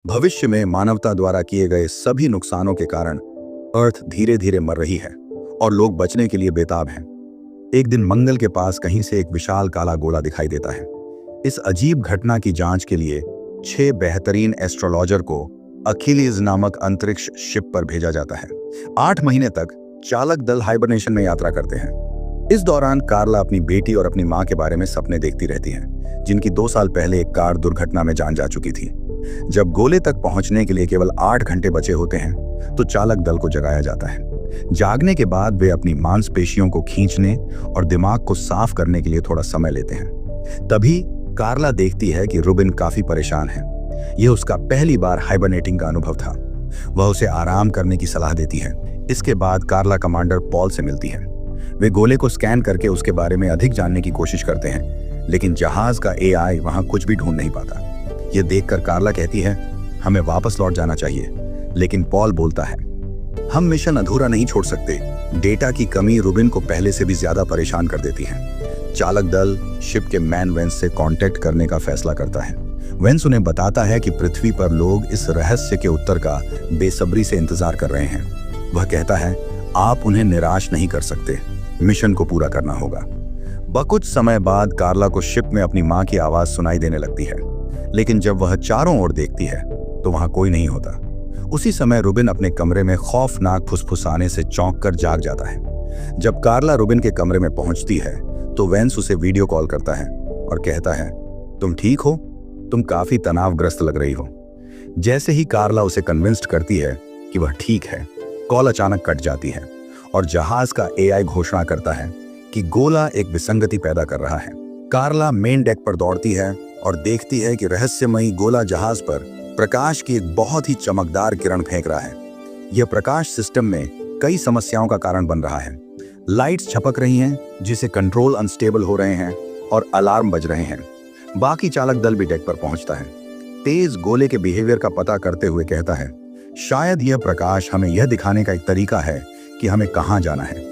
भविष्य में मानवता द्वारा किए गए सभी नुकसानों के कारण अर्थ धीरे धीरे मर रही है और लोग बचने के लिए बेताब हैं। एक दिन मंगल के पास कहीं से एक विशाल काला गोला दिखाई देता है। इस अजीब घटना की जांच के लिए 6 बेहतरीन एस्ट्रोलॉजर को अखिलीज नामक अंतरिक्ष शिप पर भेजा जाता है। 8 महीने तक चालक दल हाइबरनेशन में यात्रा करते हैं। इस दौरान कार्ला अपनी बेटी और अपनी मां के बारे में सपने देखती रहती हैं, जिनकी 2 साल पहले एक कार दुर्घटना में जान जा चुकी थी। जब गोले तक पहुंचने के लिए केवल 8 घंटे बचे होते हैं तो चालक दल को जगाया जाता है। जागने के बाद वे अपनी मांसपेशियों को खींचने और दिमाग को साफ करने के लिए थोड़ा समय लेते हैं। तभी कार्ला देखती है कि रूबिन काफी परेशान है। यह उसका पहली बार हाइबरनेटिंग का अनुभव था। वह उसे आराम करने की सलाह देती है। इसके बाद कार्ला कमांडर पॉल से मिलती है। वे गोले को स्कैन करके उसके बारे में अधिक जानने की कोशिश करते हैं, लेकिन जहाज का एआई वहां कुछ भी ढूंढ नहीं पाता। यह देखकर कार्ला कहती है, हमें वापस लौट जाना चाहिए। लेकिन पॉल बोलता है, हम मिशन अधूरा नहीं छोड़ सकते। डेटा की कमी रूबिन को पहले से भी ज्यादा परेशान कर देती है। चालक दल शिप के मैन वेंस से कांटेक्ट करने का फैसला करता है। वेंस उन्हें बताता है कि पृथ्वी पर लोग इस रहस्य के उत्तर का बेसब्री से इंतजार कर रहे हैं। वह कहता है, आप उन्हें निराश नहीं कर सकते, मिशन को पूरा करना होगा। कुछ समय बाद कार्ला को शिप में अपनी मां की आवाज सुनाई देने लगती है, लेकिन जब वह चारों ओर देखती है तो वहां कोई नहीं होता। उसी समय रूबिन अपने कमरे में खौफनाक फुसफुसाने से चौंक कर जाग जाता है। जब कार्ला रूबिन के कमरे में पहुंचती है तो वेंस उसे वीडियो कॉल करता है और कहता है, तुम ठीक हो? तुम काफी तनावग्रस्त लग रही हो। जैसे ही कार्ला उसे कन्विंस्ड करती है कि वह ठीक है, कॉल अचानक कट जाती है और जहाज का एआई घोषणा करता है कि गोला एक विसंगति पैदा कर रहा है। कार्ला मेन डेक पर दौड़ती है और देखती है कि रहस्यमयी गोला जहाज पर प्रकाश की एक बहुत ही चमकदार किरण फेंक रहा है। यह प्रकाश सिस्टम में कई समस्याओं का कारण बन रहा है। लाइट्स छपक रही हैं, जिससे कंट्रोल अनस्टेबल हो रहे हैं और अलार्म बज रहे हैं। बाकी चालक दल भी डेक पर पहुंचता है। तेज गोले के बिहेवियर का पता करते हुए कहता है, शायद यह प्रकाश हमें यह दिखाने का एक तरीका है कि हमें कहां जाना है।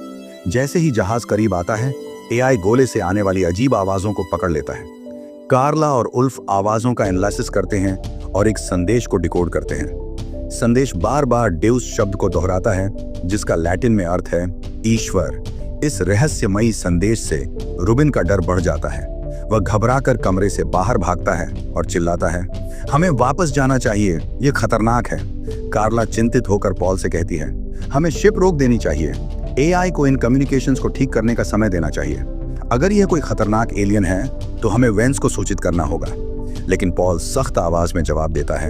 जैसे ही जहाज करीब आता है, एआई गोले से आने वाली अजीब आवाजों को पकड़ लेता है। कार्ला और उल्फ आवाजों का एनालिसिस करते हैं और एक संदेश को डिकोड करते हैं। संदेश बार बार डेउस शब्द को दोहराता है, जिसका लैटिन में अर्थ है ईश्वर। इस रहस्यमयी संदेश से रूबिन का डर बढ़ जाता है। वह घबराकर कमरे से बाहर भागता है और चिल्लाता है, हमें वापस जाना चाहिए, यह खतरनाक है। कार्ला चिंतित होकर पॉल से कहती है, हमें शिप रोक देनी चाहिए। एआई को इन कम्युनिकेशंस को ठीक करने का समय देना चाहिए। अगर यह कोई खतरनाक एलियन है तो हमें वेंस को सूचित करना होगा। लेकिन पॉल सख्त आवाज में जवाब देता है,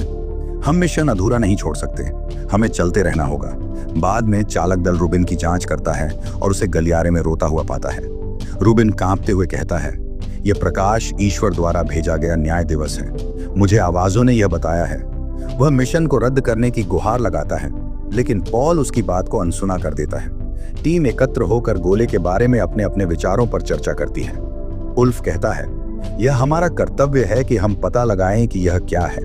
हम मिशन अधूरा नहीं छोड़ सकते, हमें चलते रहना होगा। बाद में चालक दल रूबिन की जांच करता है और उसे गलियारे में रोता हुआ पाता है। रूबिन कांपते हुए कहता है, यह प्रकाश ईश्वर द्वारा भेजा गया न्याय दिवस है। मुझे आवाजों ने यह बताया है। वह मिशन को रद्द करने की गुहार लगाता है, लेकिन पॉल उसकी बात को अनसुना कर देता है। टीम एकत्र होकर गोले के बारे में अपने अपने विचारों पर चर्चा करती है। उल्फ कहता है, यह हमारा कर्तव्य है कि हम पता लगाएं कि यह क्या है।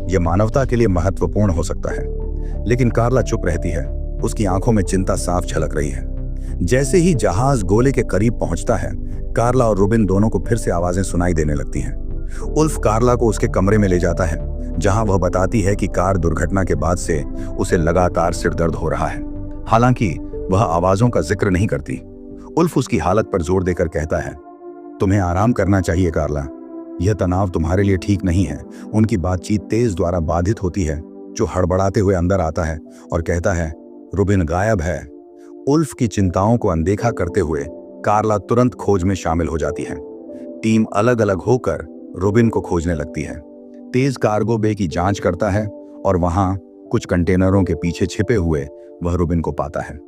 यह मानवता के लिए महत्वपूर्ण हो सकता है। लेकिन कार्ला चुप रहती है। उसकी आंखों में चिंता साफ झलक रही है। जैसे ही जहाज गोले के करीब पहुंचता है, कार्ला और रूबिन दोनों को फिर से आवाजें सुनाई देने लगती हैं। उल्फ कार्ला को उसके कमरे में ले जाता है, जहां वह बताती है कि कार दुर्घटना के बाद से उसे लगातार सिर दर्द हो रहा है। हालांकि वह आवाजों का जिक्र नहीं करती। उल्फ उसकी हालत पर जोर देकर कहता है, तुम्हें आराम करना चाहिए कार्ला, यह तनाव तुम्हारे लिए ठीक नहीं है। उनकी बातचीत तेज द्वारा बाधित होती है, जो हड़बड़ाते हुए अंदर आता है और कहता है, रूबिन गायब है। उल्फ की चिंताओं को अनदेखा करते हुए कार्ला तुरंत खोज में शामिल हो जाती है। टीम अलग अलग होकर रूबिन को खोजने लगती है। तेज कार्गो बे की जांच करता है और वहां कुछ कंटेनरों के पीछे छिपे हुए वह रूबिन को पाता है।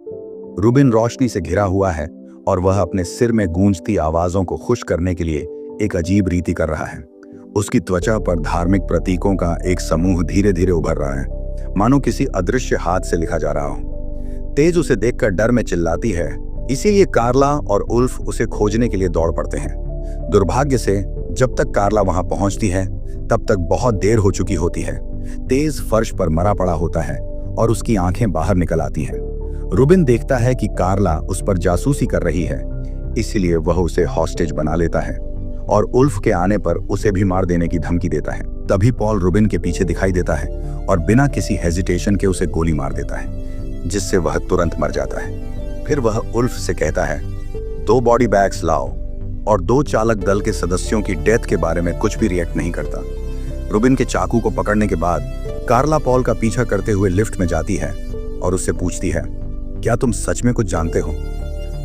रूबिन रोशनी से घिरा हुआ है और वह अपने सिर में गूंजती आवाजों को खुश करने के लिए एक अजीब रीति कर रहा है। उसकी त्वचा पर धार्मिक प्रतीकों का एक समूह धीरे धीरे उभर रहा है, मानो किसी अदृश्य हाथ से लिखा जा रहा हो। तेज उसे देखकर डर में चिल्लाती है, इसीलिए कार्ला और उल्फ उसे खोजने के लिए दौड़ पड़ते हैं। दुर्भाग्य से जब तक कार्ला वहां पहुंचती है तब तक बहुत देर हो चुकी होती है। तेज फर्श पर मरा पड़ा होता है और उसकी आंखें बाहर निकल आती हैं। रूबिन देखता है कि कार्ला उस पर जासूसी कर रही है, इसलिए वह उसे हॉस्टेज बना लेता है और उल्फ के आने पर उसे भी मार देने की धमकी देता है। तभी पॉल रूबिन के पीछे दिखाई देता है और बिना किसी हेजिटेशन के उसे गोली मार देता है, जिससे वह तुरंत मर जाता है। फिर वह उल्फ से कहता है, 2 बॉडी बैग्स लाओ, और 2 चालक दल के सदस्यों की डेथ के बारे में कुछ भी रिएक्ट नहीं करता। रूबिन के चाकू को पकड़ने के बाद कार्ला पॉल का पीछा करते हुए लिफ्ट में जाती है और उससे पूछती है, क्या तुम सच में कुछ जानते हो?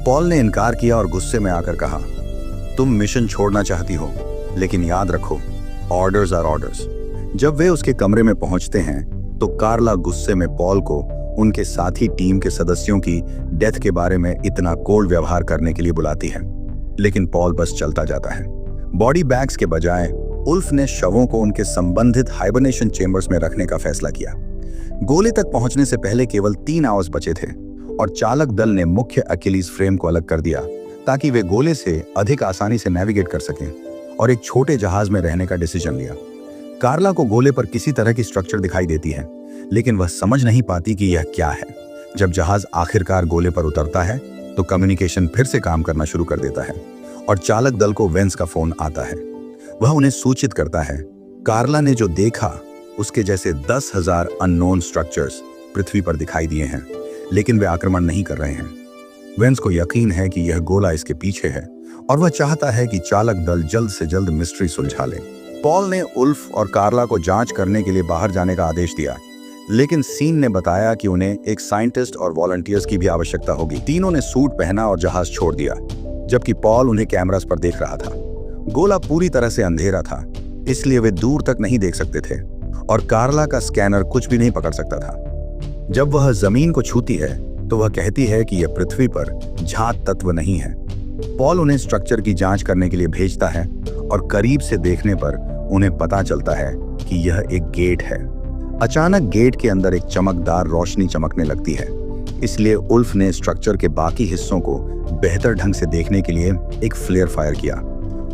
पॉल ने इनकार किया और गुस्से में आकर कहा, तुम मिशन छोड़ना चाहती हो, लेकिन याद रखो, ऑर्डर्स आर ऑर्डर्स। जब वे उसके कमरे में पहुंचते हैं तो कार्ला गुस्से में पॉल को उनके साथी टीम के सदस्यों की डेथ के बारे में इतना कोल्ड व्यवहार करने के लिए बुलाती है, लेकिन पॉल बस चलता जाता है। बॉडी बैग्स के बजाय उल्फ ने शवों को उनके संबंधित हाइबरनेशन चेंबर्स में रखने का फैसला किया। गोले तक पहुंचने से पहले केवल 3 आवर्स बचे थे और चालक दल ने मुख्य अकिलीज फ्रेम को अलग कर दिया ताकि वे गोले से अधिक आसानी से नेविगेट कर सकें, और एक छोटे जहाज में रहने का डिसीजन लिया। कार्ला को गोले पर किसी तरह की स्ट्रक्चर दिखाई देती है, लेकिन वह समझ नहीं पाती कि यह क्या है। जब जहाज आखिरकार गोले पर उतरता है तो कम्युनिकेशन फिर से काम करना शुरू कर देता है और चालक दल को वेंस का फोन आता है। वह उन्हें सूचित करता है, कार्ला ने जो देखा उसके जैसे 10,000 अननोन स्ट्रक्चर्स पृथ्वी पर दिखाई दिए हैं, लेकिन वे आक्रमण नहीं कर रहे हैं। वेंस को यकीन है कि यह गोला इसके पीछे है और वह चाहता है कि चालक दल जल्द से जल्द मिस्ट्री सुलझा ले। पॉल ने उल्फ और कार्ला को जांच करने के लिए बाहर जाने का आदेश दिया, लेकिन सीन ने बताया कि उन्हें एक साइंटिस्ट और वॉलंटियर्स की भी आवश्यकता होगी। तीनों ने सूट पहना और जहाज छोड़ दिया, जबकि पॉल उन्हें कैमरास पर देख रहा था। गोला पूरी तरह से अंधेरा था, इसलिए वे दूर तक नहीं देख सकते थे और कार्ला का स्कैनर कुछ भी नहीं पकड़ सकता था। जब वह जमीन को छूती है तो वह कहती है कि यह पृथ्वी पर झात तत्व नहीं है। पॉल उन्हें स्ट्रक्चर की जांच करने के लिए भेजता है और करीब से देखने पर उन्हें पता चलता है कि यह एक गेट है। अचानक गेट के अंदर एक चमकदार रोशनी चमकने लगती है, इसलिए उल्फ ने स्ट्रक्चर के बाकी हिस्सों को बेहतर ढंग से देखने के लिए एक फ्लेयर फायर किया।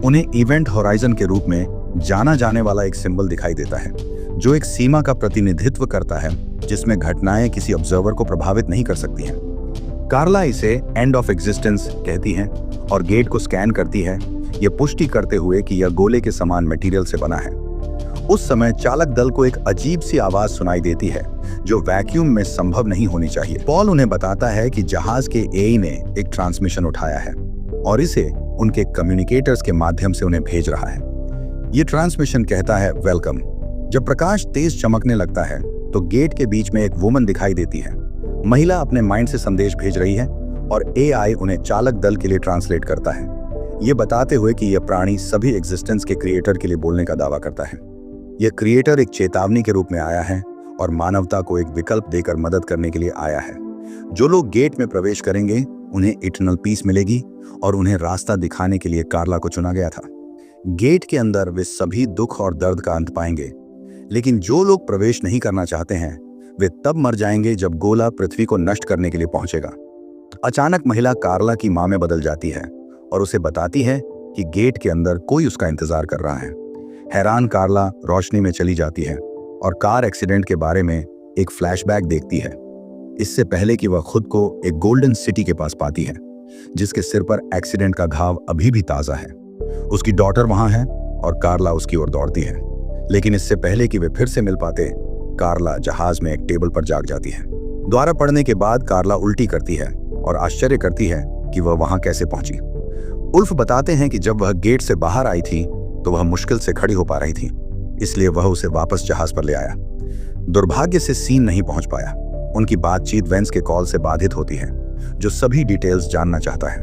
उन्हें इवेंट होराइजन के रूप में जाना जाने वाला एक सिंबल दिखाई देता है, जो एक सीमा का प्रतिनिधित्व करता है जिसमें घटनाएं किसी ऑब्जर्वर को प्रभावित नहीं कर सकती हैं। कार्ला इसे एंड ऑफ एग्जिस्टेंस कहती है और गेट को स्कैन करती है, यह पुष्टि करते हुए कि यह गोले के समान मटेरियल से बना है। उस समय चालक दल को एक अजीब सी आवाज सुनाई देती है जो वैक्यूम में संभव नहीं होनी चाहिए। पॉल उन्हें बताता है कि जहाज के एई ने एक ट्रांसमिशन उठाया है और इसे उनके कम्युनिकेटर्स के माध्यम से उन्हें भेज रहा है। ये ट्रांसमिशन कहता है, वेलकम। जब प्रकाश तेज चमकने लगता है तो गेट के बीच में एक वुमन दिखाई देती है। महिला अपने माइंड से संदेश भेज रही है और एआई उन्हें चालक दल के लिए ट्रांसलेट करता है, ये बताते हुए कि यह प्राणी सभी एग्जिस्टेंस के क्रिएटर के लिए बोलने का दावा करता है। यह क्रिएटर एक चेतावनी के रूप में आया है और मानवता को एक विकल्प देकर मदद करने के लिए आया है। जो लोग गेट में प्रवेश करेंगे उन्हें इटर्नल पीस मिलेगी और उन्हें रास्ता दिखाने के लिए कार्ला को चुना गया था। गेट के अंदर वे सभी दुख और दर्द का अंत पाएंगे, लेकिन जो लोग प्रवेश नहीं करना चाहते हैं वे तब मर जाएंगे जब गोला पृथ्वी को नष्ट करने के लिए पहुंचेगा। अचानक महिला कार्ला की मां में बदल जाती है और उसे बताती है कि गेट के अंदर कोई उसका इंतजार कर रहा है। हैरान कार्ला रोशनी में चली जाती है और कार एक्सीडेंट के बारे में एक फ्लैशबैक देखती है, इससे पहले कि वह खुद को एक गोल्डन सिटी के पास पाती है जिसके सिर पर एक्सीडेंट का घाव अभी भी ताजा है। उसकी डॉटर वहां है और कार्ला उसकी ओर दौड़ती है, लेकिन इससे पहले कि वे फिर से मिल पाते कार्ला जहाज में एक टेबल पर जाग जाती है। द्वारा पढ़ने के बाद कार्ला उल्टी करती है और आश्चर्य करती है कि वह वहां कैसे पहुंची। उल्फ बताते हैं कि जब वह गेट से बाहर आई थी तो वह मुश्किल से खड़ी हो पा रही थी, इसलिए वह उसे वापस जहाज पर ले आया। दुर्भाग्य से सीन नहीं पहुंच पाया। उनकी बातचीत वेंस के कॉल से बाधित होती है, जो सभी डिटेल्स जानना चाहता है।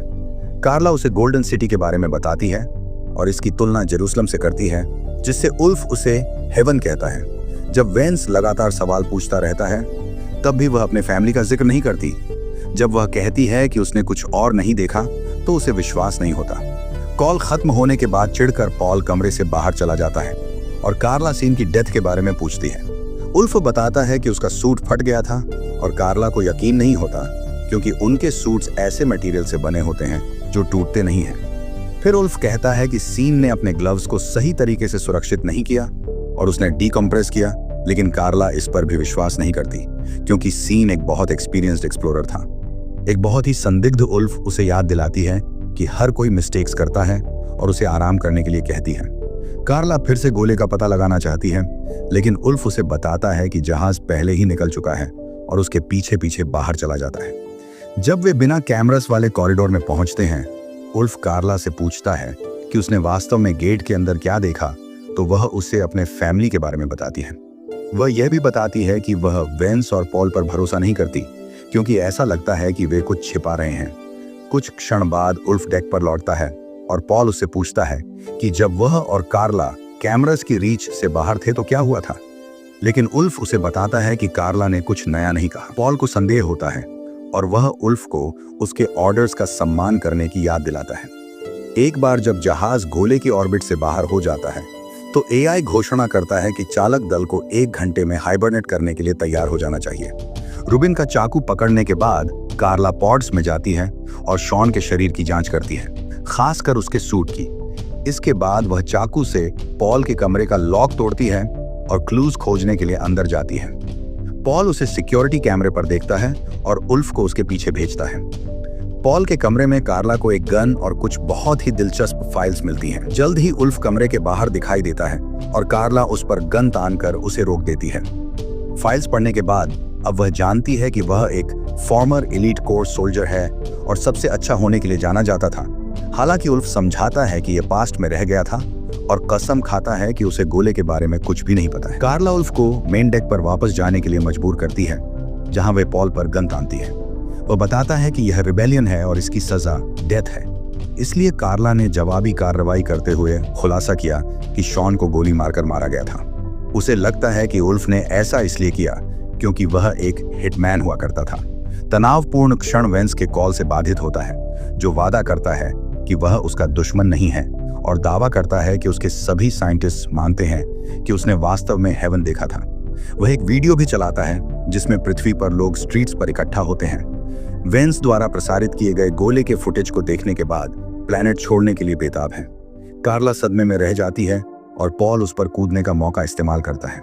कार्ला उसे गोल्डन सिटी के बारे में बताती है और इसकी तुलना जेरूसलम से करती है, जिससे उल्फ उसे हेवन कहता है। जब वेंस लगातार सवाल पूछता रहता है तब भी वह अपने फैमिली का जिक्र नहीं करती। जब वह कहती है कि उसने कुछ और नहीं देखा तो उसे विश्वास नहीं होता। कॉल खत्म होने के बाद चिढ़कर पॉल कमरे से बाहर चला जाता है और कार्ला सीन की डेथ के बारे में पूछती है। उल्फ बताता है कि उसका सूट फट गया था और कार्ला को यकीन नहीं होता क्योंकि उनके सूट्स ऐसे मटेरियल से बने होते हैं जो टूटते नहीं हैं। फिर उल्फ कहता है कि सीन ने अपने ग्लव्स को सही तरीके से सुरक्षित नहीं किया और उसने डीकम्प्रेस किया, लेकिन कार्ला इस पर भी विश्वास नहीं करती क्योंकि सीन एक बहुत एक्सपीरियंस्ड एक्सप्लोरर था। एक बहुत ही संदिग्ध उल्फ उसे याद दिलाती है कि हर कोई मिस्टेक्स करता है और उसे आराम करने के लिए कहती है। कार्ला फिर से गोले का पता लगाना चाहती है, लेकिन उल्फ उसे बताता है कि जहाज पहले ही निकल चुका है और उसके पीछे पीछे बाहर चला जाता है। जब वे बिना कैमरास वाले कॉरिडोर में पहुंचते हैं, उल्फ कार्ला से पूछता है कि उसने वास्तव में गेट के अंदर क्या देखा, तो वह उसे अपने फैमिली के बारे में बताती है। वह यह भी बताती है कि वह वेंस और पॉल पर भरोसा नहीं करती, क्योंकि ऐसा लगता है कि वे कुछ छिपा रहे हैं। कुछ क्षण बाद उल्फ डेक पर लौटता है और पॉल उससे पूछता है कि जब वह और कार्ला कैमरास की रीच से बाहर थे तो क्या हुआ था, लेकिन उल्फ उसे बताता है कि कार्ला ने कुछ नया नहीं कहा। पॉल को संदेह होता है और वह उल्फ को उसके ऑर्डर्स का सम्मान करने की याद दिलाता है। एक बार जब जहाज गोले की ऑर्बिट से बाहर हो जाता है, तो एआई घोषणा करता है कि चालक दल को 1 घंटे में हाइबरनेट करने के लिए तैयार हो जाना चाहिए। रूबिन का चाकू पकड़ने के बाद कार्ला पॉड्स में जाती है और शॉन के शरीर की जांच करती है, खासकर उसके सूट की। इसके बाद वह चाकू से पॉल के कमरे का लॉक तोड़ती है और क्लूज खोजने के लिए अंदर जाती है। पॉल उसे सिक्योरिटी कैमरे पर देखता है और उल्फ को उसके पीछे भेजता है। पॉल के कमरे में कार्ला को एक गन और कुछ बहुत ही दिलचस्प फाइल्स मिलती हैं। जल्द ही उल्फ कमरे के बाहर दिखाई देता है और कार्ला उस पर गन तानकर उसे रोक देती है। फाइल्स पढ़ने के बाद अब वह जानती है कि वह एक फॉर्मर एलीट कोर्स सोल्जर है और सबसे अच्छा होने के लिए जाना जाता था। हालांकि उल्फ समझाता है कि यह पास्ट में रह गया था और कसम खाता है कि उसे गोले के बारे में कुछ भी नहीं पता है। कार्ला उल्फ को मेन डेक पर वापस जाने के लिए मजबूर करती है, जहां वे पॉल पर गन तानती है। वह बताता है कि यह रिबेलियन है और इसकी सजा डेथ है। इसलिए कार्ला ने जवाबी कार्रवाई करते हुए खुलासा किया कि शॉन को गोली मारकर मारा गया था। उसे लगता है कि उल्फ ने ऐसा इसलिए किया क्योंकि वह एक हिटमैन हुआ करता था। तनावपूर्ण क्षण वेंस के कॉल से बाधित होता है, जो वादा करता है कि वह उसका दुश्मन नहीं है और दावा करता है कि उसके सभी साइंटिस्ट मानते हैं कि उसने वास्तव में हेवन देखा था। वह एक वीडियो भी चलाता है जिसमें पृथ्वी पर लोग स्ट्रीट्स पर इकट्ठा होते हैं। वेंस द्वारा प्रसारित किए गए गोले के फुटेज को देखने के बाद प्लेनेट छोड़ने के लिए बेताब है। कार्ला सदमे में रह जाती है और पॉल उस पर कूदने का मौका इस्तेमाल करता है।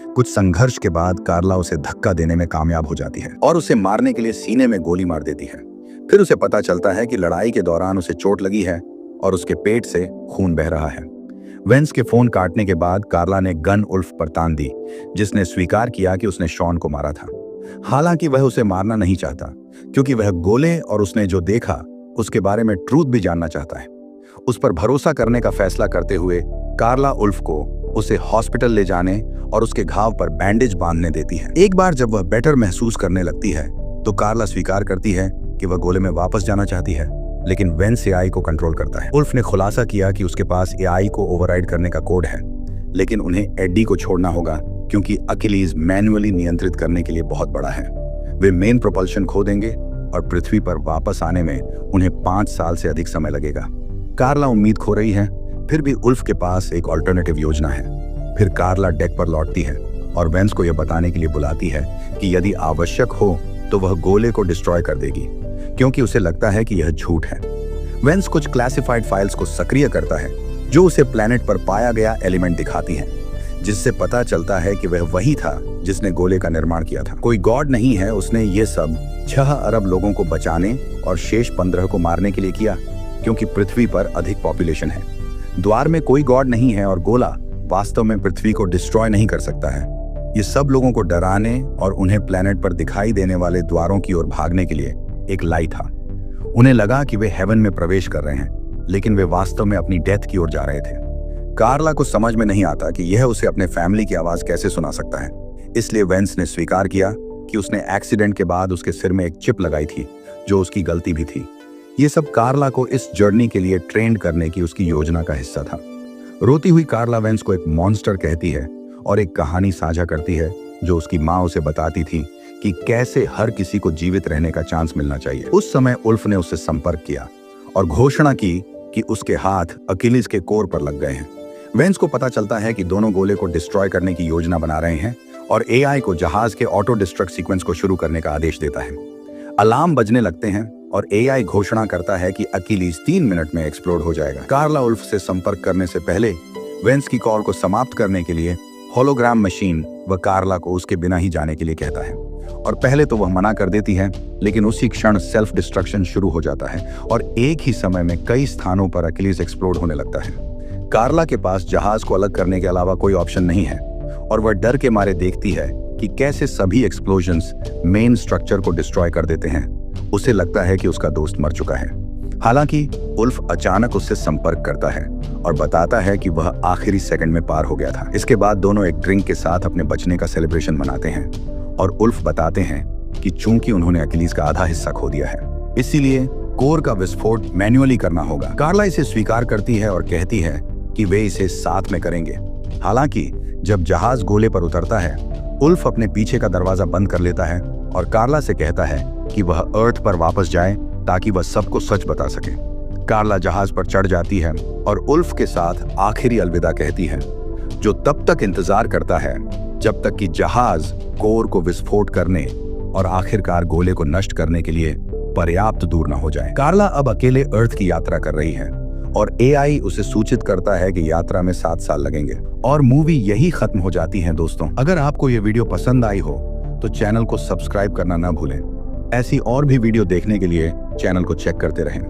कुछ संघर्ष के बाद कार्ला उसे धक्का देने में कामयाब हो जाती है और उसे मारने के लिए सीने में गोली मार देती है। फिर उसे पता चलता है कि लड़ाई के दौरान उसे चोट लगी है और उसके पेट से खून बह रहा है। वेंस के फोन काटने के बाद कार्ला ने गन उल्फ पर तान दी, जिसने स्वीकार किया कि उसने शॉन को मारा था। हालांकि वह उसे मारना नहीं चाहता, क्योंकि वह गोले और उसने जो देखा उसके बारे में ट्रूथ भी जानना चाहता है। उस पर भरोसा करने का फैसला करते हुए कार्ला उल्फ को उसे हॉस्पिटल ले जाने और उसके घाव पर बैंडेज बांधने देती है। एक बार जब वह बेटर महसूस करने लगती है, तो कार्ला स्वीकार करती है कि वह गोले में वापस जाना चाहती है, लेकिन वेंस एआई को कंट्रोल करता है। उल्फ ने खुलासा किया कि उसके पास एआई को ओवरराइड करने का कोड है, लेकिन उन्हें एडी को छोड़ना होगा क्योंकि अकिलीज मैन्युअली नियंत्रित करने के लिए बहुत बड़ा है। वे मेन प्रोपल्शन खो देंगे और पृथ्वी पर वापस आने में उन्हें 5 साल से अधिक समय लगेगा। कार्ला उम्मीद खो रही है, फिर भी उल्फ के पास एक ऑल्टरनेटिव योजना है। फिर कार्ला डेक पर लौटती है और वेंस को यह बताने के लिए बुलाती है कि यदि आवश्यक हो तो वह गोले को डिस्ट्रॉय कर देगी, क्योंकि उसे लगता है कि यह झूठ है। वेंस कुछ क्लासिफाइड फाइल्स को सक्रिय करता है जो उसे प्लेनेट पर पाया गया एलिमेंट दिखाती हैं, जिससे पता चलता है कि वह वही था जिसने गोले का निर्माण किया था। कोई गॉड नहीं है, उसने ये सब 6 अरब लोगों को बचाने और शेष 15 को मारने के लिए किया, क्योंकि पृथ्वी पर अधिक पॉपुलेशन है। द्वार में कोई गॉड नहीं है और गोला वास्तव में पृथ्वी को डिस्ट्रॉय नहीं कर सकता है। ये सब लोगों को डराने और उन्हें प्लेनेट पर दिखाई देने वाले द्वारों की ओर भागने के लिए एक लाई था। उन्हें लगा कि वे हेवन में प्रवेश कर रहे हैं, लेकिन वे वास्तव में अपनी डेथ की ओर जा रहे थे। कार्ला को समझ में नहीं आता कि यह उसे अपने फैमिली की आवाज कैसे सुना सकता है, इसलिए वेंस ने स्वीकार किया कि उसने एक्सीडेंट के बाद उसके सिर में एक चिप लगाई थी, जो उसकी गलती भी थी। ये सब कार्ला को इस जर्नी के लिए ट्रेन करने की उसकी योजना का हिस्सा था। रोती हुई कार्ला वेंस को एक मॉन्स्टर कहती है और एक कहानी साझा करती है जो उसकी माँ उसे बताती थी कि कैसे हर किसी को जीवित रहने का चांस मिलना चाहिए। उस समय उल्फ ने उससे संपर्क किया और घोषणा की कि उसके हाथ अकिलीज के कोर पर लग गए हैं। वेंस को पता चलता है कि दोनों गोले को डिस्ट्रॉय करने की योजना बना रहे हैं और एआई को जहाज के ऑटो डिस्ट्रक्ट सीक्वेंस को शुरू करने का आदेश देता है। अलार्म बजने लगते हैं और एआई घोषणा करता है कि अकिलीज 3 मिनट में एक्सप्लोड हो जाएगा। कार्ला उल्फ से संपर्क करने से पहले वेंस की कॉल को समाप्त करने के लिए होलोग्राम मशीन व कार्ला को उसके बिना ही जाने के लिए कहता है, और पहले तो वह मना कर देती है, लेकिन उसी क्षण सेल्फ डिस्ट्रक्शन शुरू हो जाता है और एक ही समय में कई स्थानों पर अकिलीज एक्सप्लोड होने लगता है। कार्ला के पास जहाज को अलग करने के अलावा कोई ऑप्शन नहीं है और वह डर के मारे देखती है कि कैसे सभी एक्सप्लोजन्स मेन स्ट्रक्चर को डिस्ट्रॉय कर देते हैं। उसे लगता है कि उसका दोस्त मर चुका है। हालांकि उल्फ अचानक उससे संपर्क करता है और बताता है कि वह आखिरी सेकंड में पार हो गया था। इसके बाद दोनों एक ड्रिंक के साथ अपने बचने का सेलिब्रेशन मनाते हैं और उल्फ बताते हैं कि चूंकि उन्होंने अकिलीज का आधा हिस्सा खो दिया है, इसीलिए कोर का विस्फोट मैन्युअली करना होगा। कार्ला इसे स्वीकार करती है और कहती है कि वे इसे साथ में करेंगे। हालांकि जब जहाज गोले पर उतरता है, उल्फ अपने पीछे का दरवाजा बंद कर लेता है और कार्ला से कहता है कि वह अर्थ पर वापस जाए ताकि वह सबको सच बता सके। कार्ला जहाज पर चढ़ जाती है और उल्फ के साथ आखिरी अलविदा कहती है, जो तब तक इंतजार करता है जब तक कि जहाज कोर को विस्फोट करने और आखिरकार गोले को नष्ट करने के लिए पर्याप्त दूर न हो जाए। कार्ला अब अकेले अर्थ की यात्रा कर रही है और एआई उसे सूचित करता है कि यात्रा में 7 साल लगेंगे और मूवी यही खत्म हो जाती है। दोस्तों, अगर आपको ये वीडियो पसंद आई हो तो चैनल को सब्सक्राइब करना ना भूलें। ऐसी और भी वीडियो देखने के लिए चैनल को चेक करते रहें।